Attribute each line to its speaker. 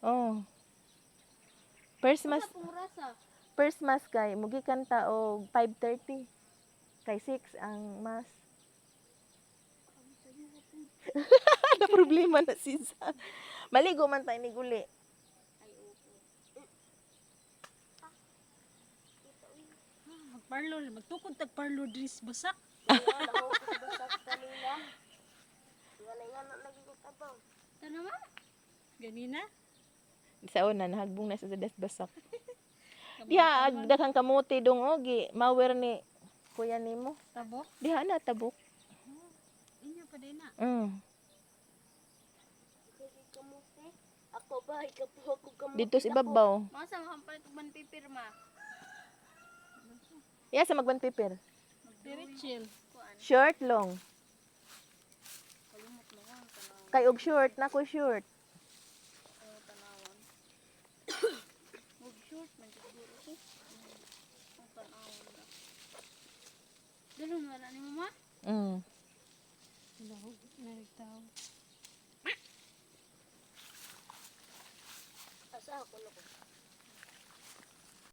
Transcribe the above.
Speaker 1: Oh. First mas
Speaker 2: Wala pong rasa.
Speaker 1: first mas kay mugi kanta og 5:30. Kay 6 ang mas. Na problema na si Zan. Maligo man tayo ni guli.
Speaker 2: Ay, opo.
Speaker 3: Magparlor, magtukod tag parlor dris basak.
Speaker 2: Wala na ako basak kanina. Wala nga na nagigutabaw. Ito naman.
Speaker 3: Ganina.
Speaker 1: Sa una nahagbong na sa das basak. Diha daghang kamote dong ogi, mawer ni kuya nimo.
Speaker 3: Tabok.
Speaker 1: Diha na tabok.
Speaker 3: Inyo pa din na.
Speaker 2: Kasi kamuti. Ako ba? Ikaw po ako kamuti.
Speaker 1: Dito sa ibabaw.
Speaker 2: Mga sa mga palit man pipirma.
Speaker 1: Ya sa magban paper.
Speaker 3: Very chill.
Speaker 1: Short long.
Speaker 2: Kalimot na nga. Tanawan.
Speaker 1: Kay og short na ko short.
Speaker 2: Tanawan. Mag-short man siguro ko. Ang tanawan na. Dalon wala ni mama?
Speaker 3: Lahog na itaw.
Speaker 2: Asa ako na ko.